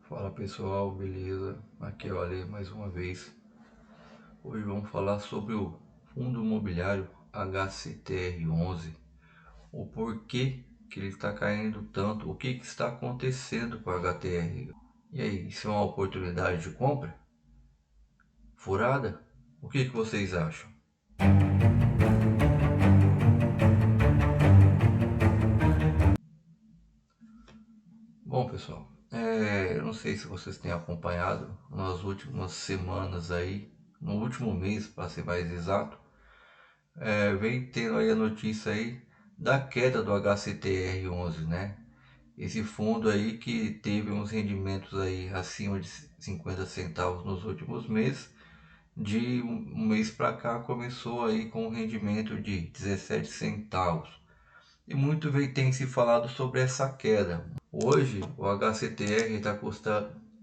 Fala pessoal, beleza? Aqui é o Ale mais uma vez. Hoje vamos falar sobre o fundo imobiliário HCTR11, o porquê que ele está caindo tanto, o que está acontecendo com o HTR. E aí, isso é uma oportunidade de compra? Furada? O que vocês acham? Bom pessoal, eu não sei se vocês têm acompanhado nas últimas semanas aí, no último mês para ser mais exato, vem tendo aí a notícia aí da queda do HCTR11, né? Esse fundo aí que teve uns rendimentos aí acima de 50 centavos nos últimos meses, de um mês para cá começou aí com um rendimento de 17 centavos. E muito tem se falado sobre essa queda. Hoje o HCTR está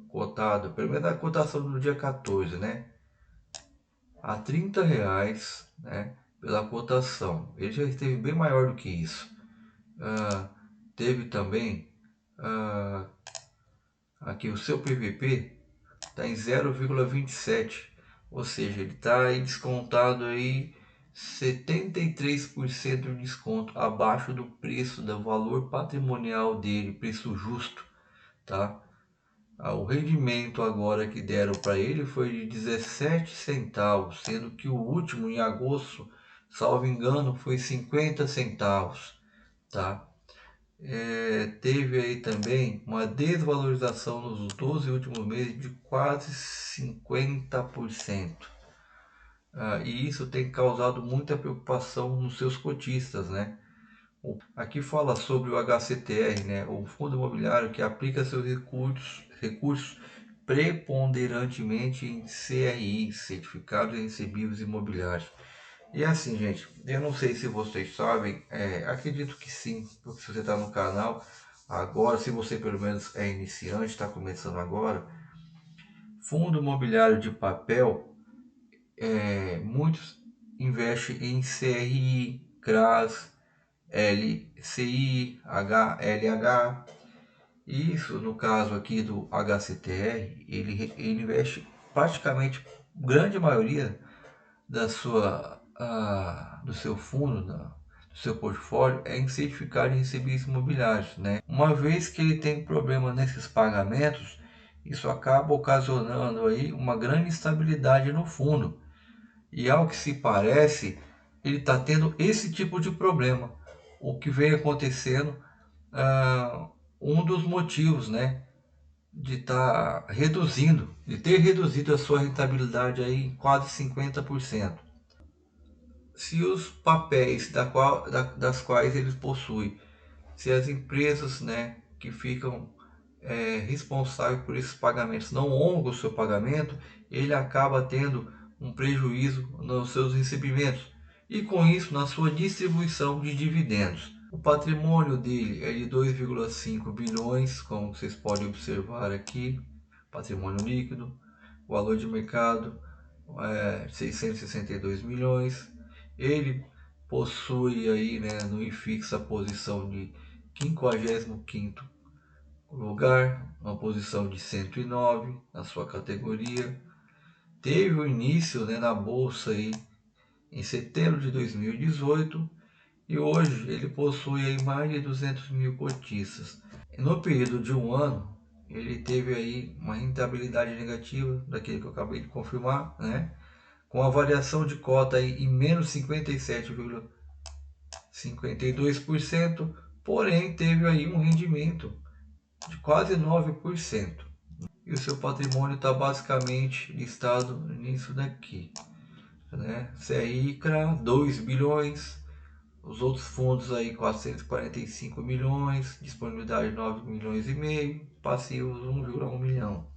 cotado, primeiro a cotação do dia 14, né? A R$ 30, né, pela cotação. Ele já esteve bem maior do que isso. Teve também ah, aqui o seu PVP está em 0,27, ou seja, ele está aí descontado aí 73% de desconto abaixo do preço, do valor patrimonial dele, preço justo, tá? O rendimento agora que deram para ele foi de 17 centavos, sendo que o último em agosto, salvo engano, foi 50 centavos, tá? Teve aí também uma desvalorização nos 12 últimos meses de quase 50%. E isso tem causado muita preocupação nos seus cotistas, né? Aqui fala sobre o HCTR, né? O Fundo Imobiliário que aplica seus recursos preponderantemente em CRI, Certificados e Recebíveis Imobiliários. E assim, gente, eu não sei se vocês sabem, acredito que sim, porque se você está no canal agora, se você pelo menos é iniciante, está começando agora, fundo imobiliário de papel, muitos investem em CRI, CRAS, LCI, HLH. Isso, no caso aqui do HCTR, ele investe praticamente grande maioria do seu fundo, do seu portfólio, é em certificado de recebíveis imobiliários, né? Uma vez que ele tem problema nesses pagamentos, isso acaba ocasionando aí uma grande instabilidade no fundo. E ao que se parece, ele está tendo esse tipo de problema. O que vem acontecendo, um dos motivos, né, de estar reduzindo, de ter reduzido a sua rentabilidade aí em quase 50%. Se os papéis das quais eles possuem, se as empresas, né, que ficam responsáveis por esses pagamentos não honram o seu pagamento, ele acaba tendo um prejuízo nos seus recebimentos e com isso na sua distribuição de dividendos. O patrimônio dele é de 2,5 bilhões, como vocês podem observar aqui, patrimônio líquido, o valor de mercado 662 milhões. Ele possui aí, né, no IFIX a posição de 55º lugar, uma posição de 109 na sua categoria. Teve o início, né, na bolsa aí em setembro de 2018 e hoje ele possui aí mais de 200 mil cotistas. No período de um ano, ele teve aí uma rentabilidade negativa, daquele que eu acabei de confirmar, né? Com a variação de cota aí em menos 57,52%, porém teve aí um rendimento de quase 9%. E o seu patrimônio está basicamente listado nisso daqui, né? CRICRA 2 bilhões, os outros fundos aí 445 milhões, disponibilidade 9 milhões e meio, passivos 1,1 milhão.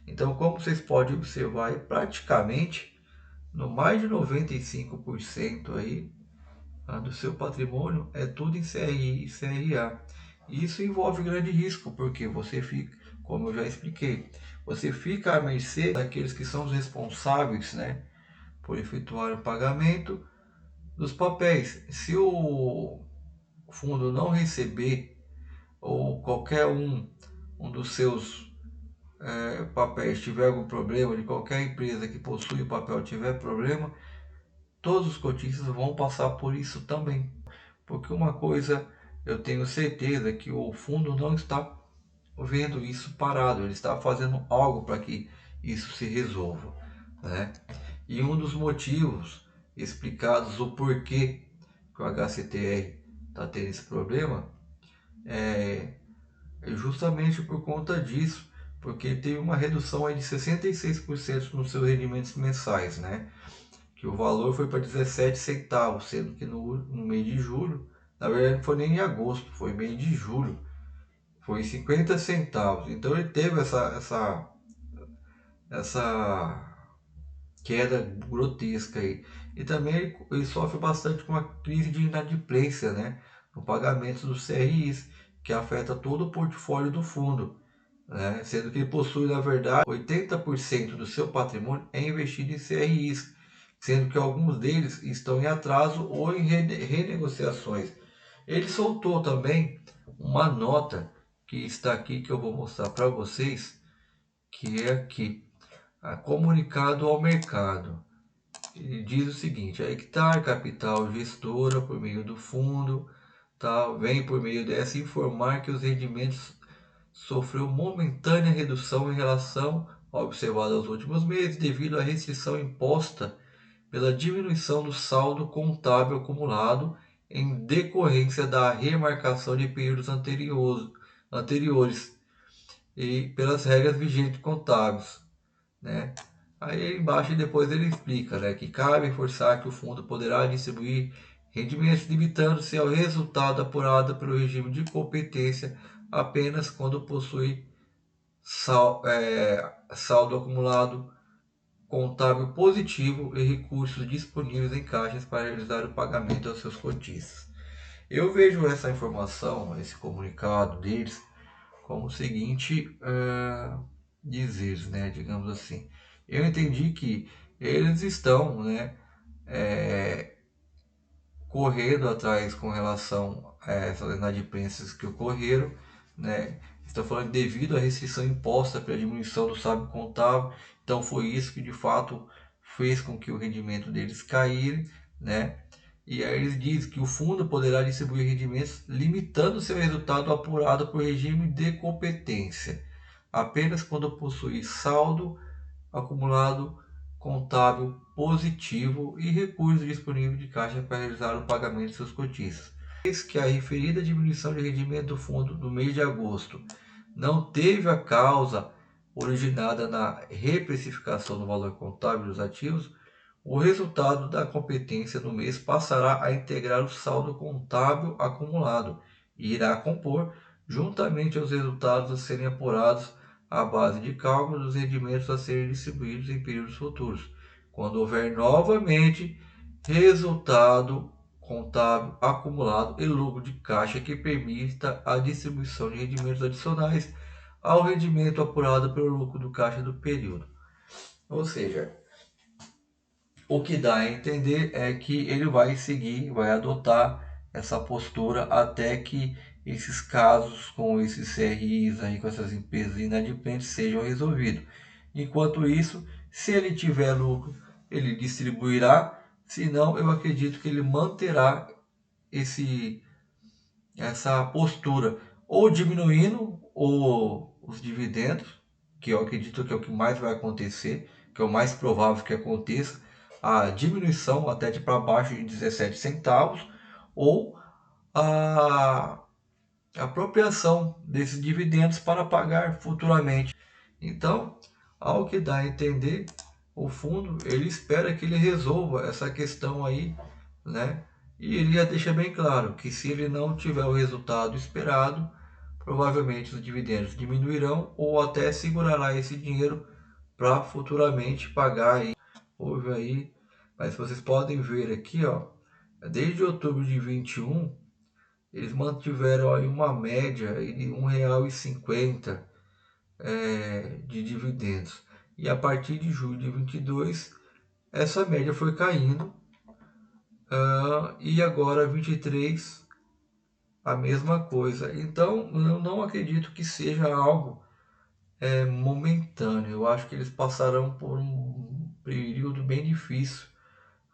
Então, como vocês podem observar, praticamente no mais de 95% aí do seu patrimônio é tudo em CRI e CRA. E isso envolve grande risco, porque você fica, como eu já expliquei, você fica à mercê daqueles que são os responsáveis, né, por efetuar o pagamento dos papéis. Se o fundo não receber, ou qualquer um dos seus papéis tiver algum problema, de qualquer empresa que possui o papel tiver problema, todos os cotistas vão passar por isso também. Porque uma coisa eu tenho certeza que o fundo não está vendo isso parado, ele está fazendo algo para que isso se resolva, né? E um dos motivos explicados o porquê que o HCTR está tendo esse problema é justamente por conta disso, porque teve uma redução aí de 66% nos seus rendimentos mensais, né? Que o valor foi para 17 centavos, sendo que no mês de julho, na verdade não foi nem em agosto, foi mês de julho, foi 50 centavos. Então ele teve essa queda grotesca aí. E também ele sofre bastante com uma crise de inadimplência, né? No pagamento dos CRIs, que afeta todo o portfólio do fundo, né? Sendo que ele possui, na verdade, 80% do seu patrimônio é investido em CRIs, sendo que alguns deles estão em atraso ou em renegociações. Ele soltou também uma nota que está aqui, que eu vou mostrar para vocês, que é aqui, comunicado ao mercado. Ele diz o seguinte: a Hectare Capital Gestora, por meio do fundo, tá, vem por meio dessa informar que os rendimentos sofreu momentânea redução em relação ao observado aos últimos meses, devido à restrição imposta pela diminuição do saldo contábil acumulado em decorrência da remarcação de períodos anteriores e pelas regras vigentes contábeis, né? Aí embaixo depois ele explica, né, que cabe reforçar que o fundo poderá distribuir rendimentos limitando-se ao resultado apurado pelo regime de competência apenas quando possui saldo acumulado contábil positivo e recursos disponíveis em caixas para realizar o pagamento aos seus cotistas. Eu vejo essa informação, esse comunicado deles, como o seguinte dizer, né, digamos assim. Eu entendi que eles estão, né, correndo atrás com relação a essas inadimplências que ocorreram, né? Estou falando devido à restrição imposta pela diminuição do saldo contábil, então foi isso que de fato fez com que o rendimento deles caísse, né? E aí eles dizem que o fundo poderá distribuir rendimentos limitando seu resultado apurado por regime de competência, apenas quando possui saldo acumulado contábil positivo e recursos disponíveis de caixa para realizar o pagamento de seus cotistas. Eis que a referida diminuição de rendimento do fundo no mês de agosto não teve a causa originada na reprecificação do valor contábil dos ativos, o resultado da competência no mês passará a integrar o saldo contábil acumulado e irá compor, juntamente aos resultados a serem apurados, à base de cálculo dos rendimentos a serem distribuídos em períodos futuros, quando houver novamente resultado contábil acumulado e lucro de caixa que permita a distribuição de rendimentos adicionais ao rendimento apurado pelo lucro do caixa do período. Ou seja, o que dá a entender é que ele vai seguir, vai adotar essa postura até que esses casos com esses CRIs aí, com essas empresas inadimplentes sejam resolvidos. Enquanto isso, se ele tiver lucro, ele distribuirá, se não, eu acredito que ele manterá essa postura, ou diminuindo os dividendos, que eu acredito que é o que mais vai acontecer, que é o mais provável que aconteça, a diminuição até de para baixo de 17 centavos, ou a apropriação desses dividendos para pagar futuramente. Então, ao que dá a entender, o fundo ele espera que ele resolva essa questão aí, né? E ele já deixa bem claro que se ele não tiver o resultado esperado, provavelmente os dividendos diminuirão ou até segurará esse dinheiro para futuramente pagar aí. Houve aí, mas vocês podem ver aqui, ó, desde outubro de 21, eles mantiveram aí uma média de R$ 1,50 de dividendos. E a partir de julho de 22, essa média foi caindo. E agora 23, a mesma coisa. Então, eu não acredito que seja algo é momentâneo. Eu acho que eles passarão por um período bem difícil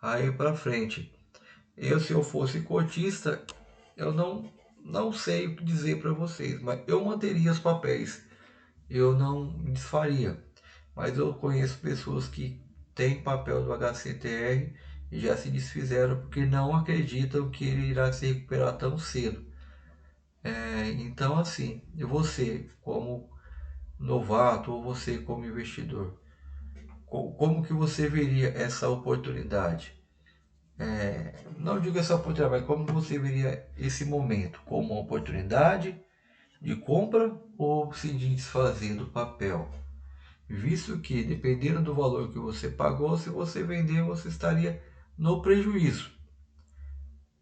aí para frente. Se eu fosse cotista, eu não sei o que dizer para vocês, mas eu manteria os papéis, eu não me desfaria. Mas eu conheço pessoas que têm papel do HCTR e já se desfizeram porque não acreditam que ele irá se recuperar tão cedo. Então, assim, você como novato ou você como investidor, como que você veria essa oportunidade? Não digo essa oportunidade, mas como você veria esse momento? Como uma oportunidade de compra ou se desfazer do papel? Visto que, dependendo do valor que você pagou, se você vender, você estaria no prejuízo,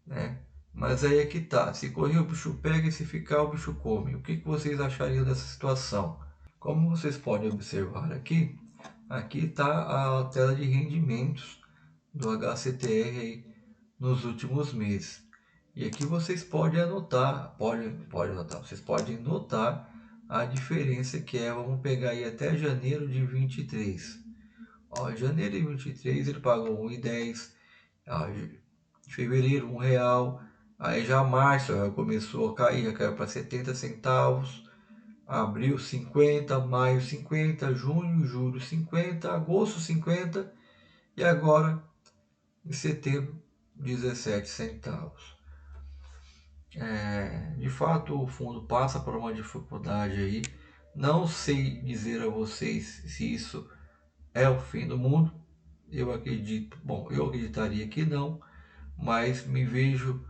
né? Mas aí é que tá, se correr o bicho pega e se ficar o bicho come. O que vocês achariam dessa situação? Como vocês podem observar aqui, aqui está a tela de rendimentos do HCTR aí nos últimos meses. E aqui vocês podem anotar, pode anotar, vocês podem notar a diferença que é, vamos pegar aí até janeiro de 23. Ó, em janeiro de 23 ele pagou 1,10, fevereiro R$ 1, aí já março já começou a cair, já caiu para 70 centavos, abril 50, maio 50, junho, julho 50, agosto 50 e agora em setembro 17 centavos. De fato o fundo passa por uma dificuldade aí. Não sei dizer a vocês se isso é o fim do mundo. Eu acredito, bom, eu acreditaria que não, mas me vejo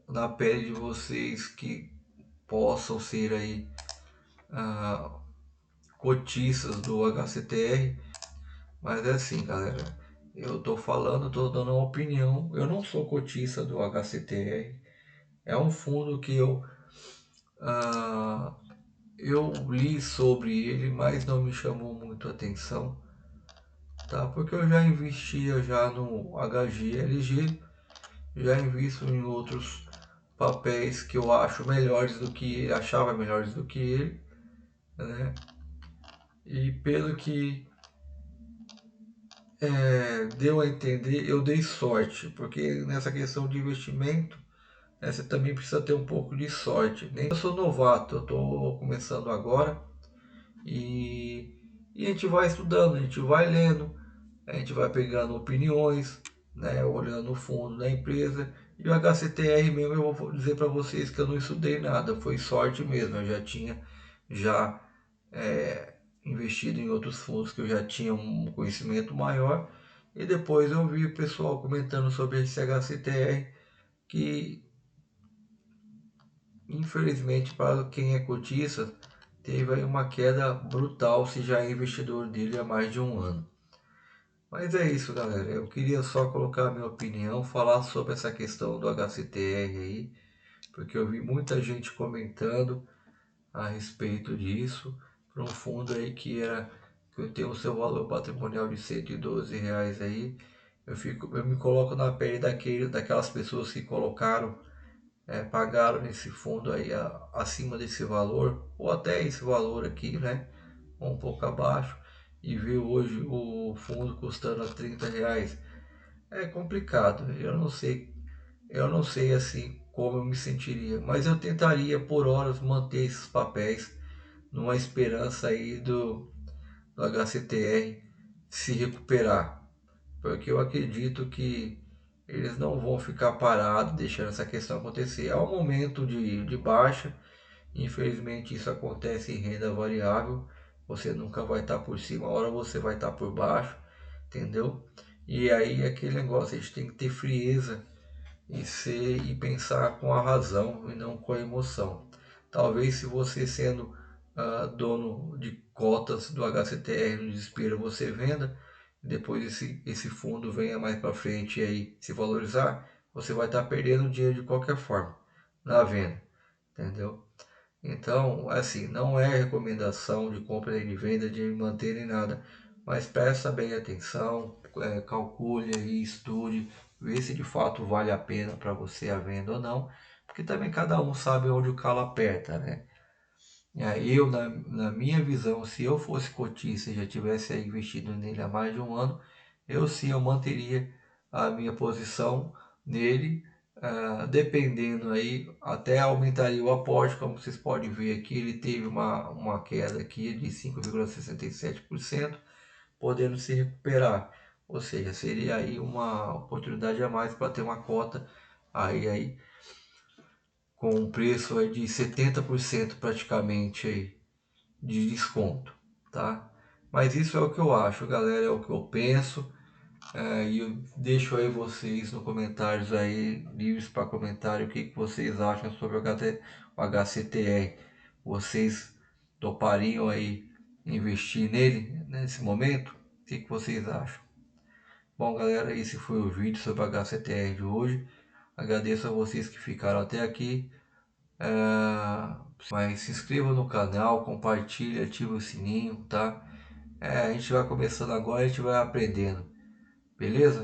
na pele de vocês que possam ser aí cotistas do HCTR. Mas é assim, galera, eu tô falando, tô dando uma opinião. Eu não sou cotista do HCTR. É um fundo que eu li sobre ele, mas não me chamou muito a atenção, tá? Porque eu já investia já no HGLG, já invisto em outros papéis que eu acho melhores do que ele, achava melhores do que ele, né? E pelo que deu a entender, eu dei sorte, porque nessa questão de investimento, né, você também precisa ter um pouco de sorte. Nem eu sou novato, eu estou começando agora e, e a gente vai estudando, a gente vai lendo, a gente vai pegando opiniões, né, olhando o fundo da empresa. E o HCTR mesmo, eu vou dizer para vocês que eu não estudei nada, foi sorte mesmo. Eu já tinha já investido em outros fundos que eu já tinha um conhecimento maior. E depois eu vi o pessoal comentando sobre esse HCTR, que infelizmente para quem é cotista, teve aí uma queda brutal se já é investidor dele há mais de um ano. Mas é isso, galera. Eu queria só colocar a minha opinião, falar sobre essa questão do HCTR aí, porque eu vi muita gente comentando a respeito disso, para um fundo aí que tem o seu valor patrimonial de R$ 112 aí. Eu me coloco na pele daquelas pessoas que colocaram, pagaram nesse fundo aí acima desse valor, ou até esse valor aqui, né? Um pouco abaixo, e ver hoje o fundo custando R$ 30. É complicado, eu não sei assim como eu me sentiria, mas eu tentaria por horas manter esses papéis numa esperança aí do HCTR se recuperar, porque eu acredito que eles não vão ficar parados deixando essa questão acontecer. É um momento de baixa, infelizmente isso acontece em renda variável, você nunca vai estar por cima, a hora você vai estar por baixo, entendeu? E aí aquele negócio, a gente tem que ter frieza e pensar com a razão e não com a emoção. Talvez se você sendo dono de cotas do HCTR no desespero você venda, depois esse fundo venha mais para frente e aí se valorizar, você vai estar perdendo dinheiro de qualquer forma na venda, entendeu? Então, assim, não é recomendação de compra nem de venda, de manter nem nada, mas presta bem atenção, calcule aí, estude, vê se de fato vale a pena para você a venda ou não, porque também cada um sabe onde o calo aperta, né? Eu, na minha visão, se eu fosse cotista e já tivesse aí investido nele há mais de um ano, eu sim, eu manteria a minha posição nele, dependendo aí, até aumentaria o aporte, como vocês podem ver aqui, ele teve uma queda aqui de 5,67%, podendo se recuperar, ou seja, seria aí uma oportunidade a mais para ter uma cota aí com um preço aí de 70% praticamente aí de desconto, tá? Mas isso é o que eu acho, galera, é o que eu penso. E eu deixo aí vocês nos comentários aí, livres para comentário, o que, que vocês acham sobre o HCTR. Vocês topariam aí investir nele nesse momento? O que, que vocês acham? Bom, galera, esse foi o vídeo sobre o HCTR de hoje. Agradeço a vocês que ficaram até aqui. Mas se inscreva no canal, compartilhe, ative o sininho, tá? A gente vai começando agora, a gente vai aprendendo, beleza?